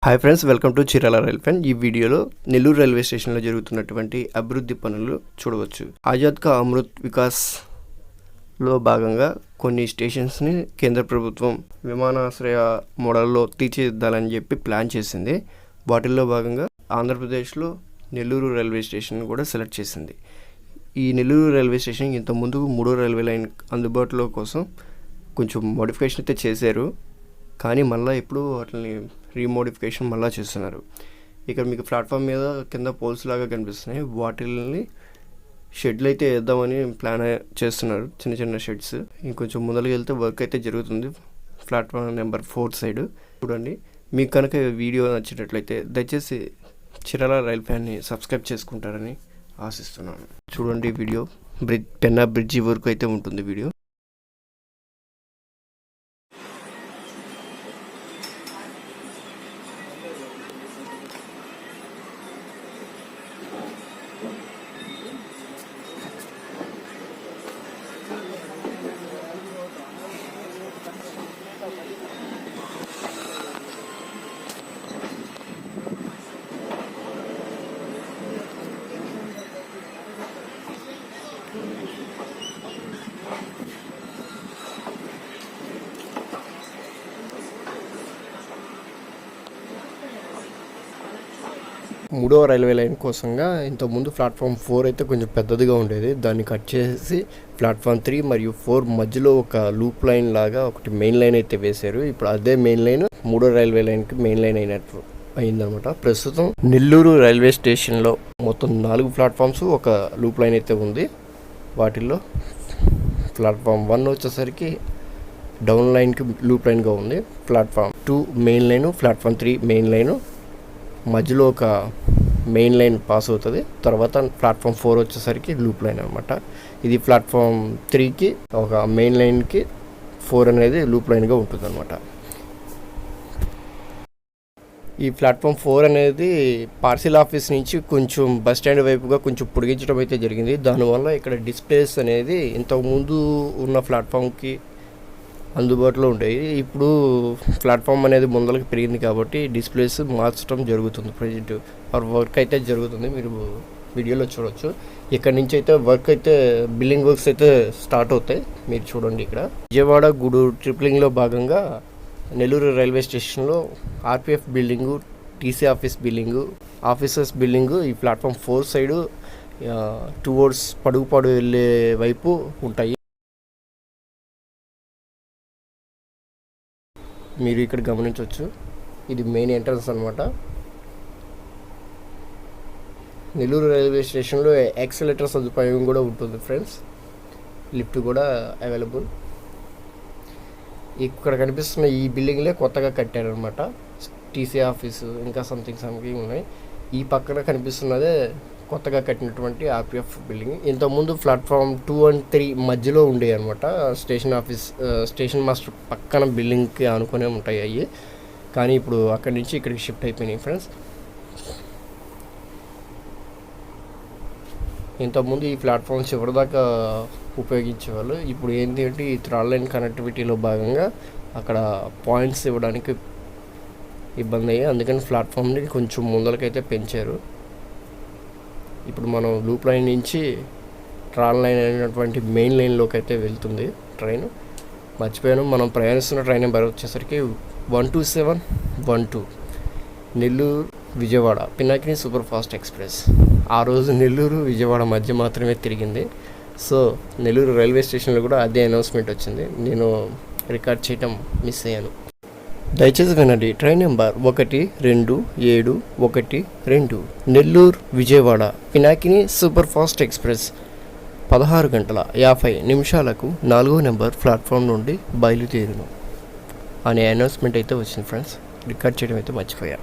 Hi friends, welcome to Chirala railway. ఈ వీడియోలో Nellore railway స్టేషన్లో జరుగుతున్నటువంటి అభివృద్ధి పనులు చూడవచ్చు. ఆజాద్ కా అమృత్ వికాస్లో భాగంగా కొన్ని స్టేషన్స్ని కేంద్ర ప్రభుత్వం విమానాశ్రయ మోడల్లో తీర్చిదిద్దాలని చెప్పి ప్లాన్ చేసింది. వాటిల్లో భాగంగా ఆంధ్రప్రదేశ్లో నెల్లూరు రైల్వే స్టేషన్ కూడా సెలెక్ట్ చేసింది. ఈ నెల్లూరు రైల్వే స్టేషన్ ఇంతకుముందు 3వ రైల్వే లైన్ అందుబాటులో కోసం కొంచెం మోడిఫికేషన్ అయితే చేశారు. కానీ మళ్ళీ ఇప్పుడు వాటిని రీమోడిఫికేషన్ మళ్ళీ చేస్తున్నారు. ఇక్కడ మీకు ప్లాట్ఫామ్ మీద కింద పోల్స్ లాగా కనిపిస్తున్నాయి. వాటిని షెడ్లు అయితే వేద్దామని ప్లాన్ చేస్తున్నారు, చిన్న చిన్న షెడ్స్. ఇంకొంచెం ముందరికి వెళ్తే వర్క్ అయితే జరుగుతుంది. ప్లాట్ఫామ్ నెంబర్ 4 సైడ్ చూడండి. మీకు కనుక వీడియో నచ్చినట్లయితే దయచేసి చీరాల రైల్వేని సబ్స్క్రైబ్ చేసుకుంటారని ఆశిస్తున్నాను. చూడండి వీడియో. పెన్నా బ్రిడ్జి వరకు అయితే ఉంటుంది వీడియో. మూడవ రైల్వే లైన్ కోసంగా ఇంతకుముందు ప్లాట్ఫామ్ 4 అయితే కొంచెం పెద్దదిగా ఉండేది. దాన్ని కట్ చేసి ప్లాట్ఫామ్ 3 మరియు 4 మధ్యలో ఒక లూప్ లైన్ లాగా ఒకటి మెయిన్ లైన్ అయితే వేశారు. ఇప్పుడు అదే మెయిన్ లైన్ మూడో రైల్వే లైన్కి మెయిన్ లైన్ అయిందనమాట. ప్రస్తుతం నెల్లూరు రైల్వే స్టేషన్లో మొత్తం 4 ప్లాట్ఫామ్స్, ఒక లూప్ లైన్ అయితే ఉంది. వాటిల్లో ప్లాట్ఫామ్ 1 వచ్చేసరికి డౌన్ లైన్కి లూప్ లైన్గా ఉంది. Platform 2 main line, platform 3 main line, మధ్యలో ఒక మెయిన్ లైన్ పాస్ అవుతుంది. తర్వాత ప్లాట్ఫామ్ 4 వచ్చేసరికి లూప్ లైన్ అనమాట. ఇది ప్లాట్ఫామ్ 3కి ఒక మెయిన్ లైన్కి 4 అనేది లూప్ లైన్గా ఉంటుంది అనమాట. ఈ ప్లాట్ఫామ్ 4 అనేది పార్సిల్ ఆఫీస్ నుంచి కొంచెం బస్ స్టాండ్ వైపుగా కొంచెం పొడిగించడం అయితే జరిగింది. దానివల్ల ఇక్కడ డిస్ప్లేస్ అనేది ఇంతకుముందు ఉన్న ప్లాట్ఫామ్కి అందుబాటులో ఉంటాయి. ఇప్పుడు ప్లాట్ఫామ్ అనేది ముందలకి పెరిగింది కాబట్టి డిస్ప్లేస్ మార్చడం జరుగుతుంది. ప్రజెంట్ వర్క్ అయితే జరుగుతుంది, మీరు వీడియోలో చూడవచ్చు. ఇక్కడ నుంచి అయితే వర్క్ అయితే బిల్డింగ్ వర్క్స్ అయితే స్టార్ట్ అవుతాయి. మీరు చూడండి. ఇక్కడ విజయవాడ గూడూరు ట్రిప్లింగ్లో భాగంగా నెల్లూరు రైల్వే స్టేషన్లో RPF building, TC office building, officers building ఈ ప్లాట్ఫామ్ 4 సైడు టువర్డ్స్ పడుగుపాడు వెళ్ళే వైపు ఉంటాయి. మీరు ఇక్కడ గమనించవచ్చు. ఇది మెయిన్ ఎంట్రన్స్ అనమాట. నెల్లూరు రైల్వే స్టేషన్లో యాక్సిలేటర్ సదుపాయం కూడా ఉంటుంది ఫ్రెండ్స్. లిఫ్ట్ కూడా అవైలబుల్. ఇక్కడ కనిపిస్తున్న ఈ బిల్డింగ్లే కొత్తగా కట్టారనమాట. టీసీ ఆఫీసు ఇంకా సంథింగ్ ఉన్నాయి. ఈ పక్కన కనిపిస్తున్నదే కొత్తగా కట్టినటువంటి ఆర్పిఎఫ్ బిల్డింగ్. ఇంతకుముందు ప్లాట్ఫామ్ 2 and 3 మధ్యలో ఉండేవి అనమాట. స్టేషన్ ఆఫీస్, స్టేషన్ మాస్టర్ పక్కన బిల్డింగ్కి ఆనుకునే ఉంటాయి అవి. కానీ ఇప్పుడు అక్కడి నుంచి ఇక్కడికి షిఫ్ట్ అయిపోయినాయి ఫ్రెండ్స్. ఇంతకుముందు ఈ ప్లాట్ఫామ్ చివరిదాకా ఉపయోగించేవాళ్ళు. ఇప్పుడు ఏంటి అంటే ఈ థర్డ్ లైన్ కనెక్టివిటీలో భాగంగా అక్కడ పాయింట్స్ ఇవ్వడానికి ఇబ్బంది అయ్యి అందుకని ప్లాట్ఫామ్ని కొంచెం ముందరకైతే పెంచారు. ఇప్పుడు మనం లూప్ లైన్ నుంచి ట్రాల్ లైన్ అయినటువంటి మెయిన్ లైన్లోకి అయితే వెళ్తుంది ట్రైన్. మర్చిపోయాను, మనం ప్రయాణిస్తున్న ట్రైన్ నెంబర్ వచ్చేసరికి 12712 Nellore Vijayawada Pinakini super fast express. ఆ రోజు నెల్లూరు విజయవాడ మధ్య మాత్రమే తిరిగింది. సో నెల్లూరు రైల్వే స్టేషన్లో కూడా అదే అనౌన్స్మెంట్ వచ్చింది. నేను రికార్డ్ చేయటం మిస్ అయ్యాను. దయచేసి వినండి. Train number 12712 Nellore Vijayawada Pinakini super fast express 16:50 4వ నెంబర్ ప్లాట్ఫామ్ నుండి బయలుదేరును అనే అనౌన్స్మెంట్ అయితే వచ్చింది ఫ్రెండ్స్. రికార్డ్ చేయడం అయితే మర్చిపోయా.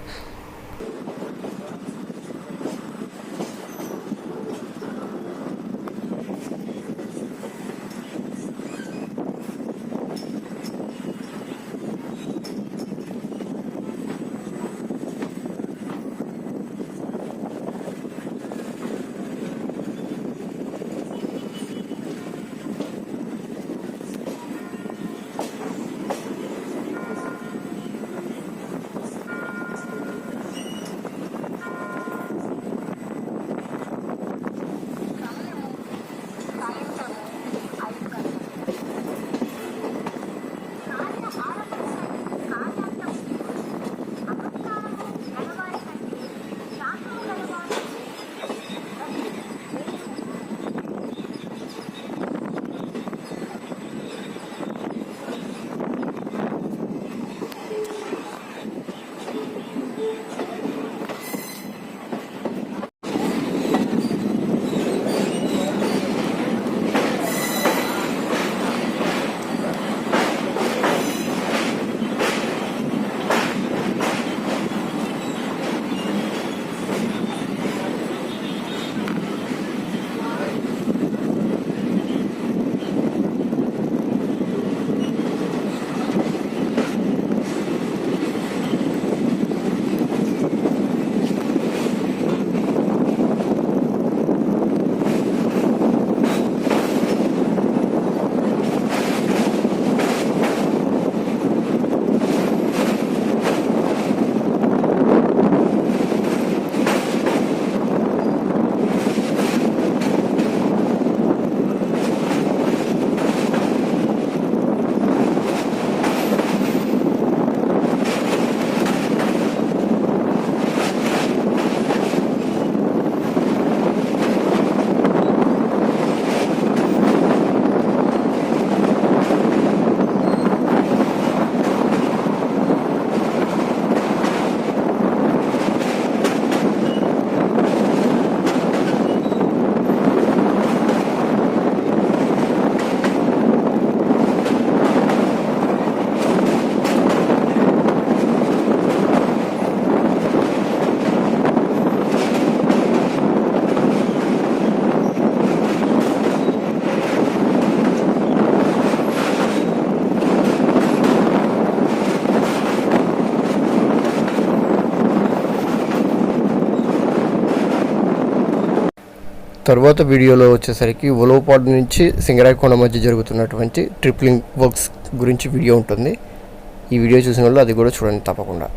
తర్వాత వీడియోలో వచ్చేసరికి ఉలవపాడు నుంచి సింగరాయకొండ మధ్య జరుగుతున్నటువంటి ట్రిప్లింగ్ వర్క్స్ గురించి వీడియో ఉంటుంది. ఈ వీడియో చూసిన వాళ్ళు అది కూడా చూడండి తప్పకుండా.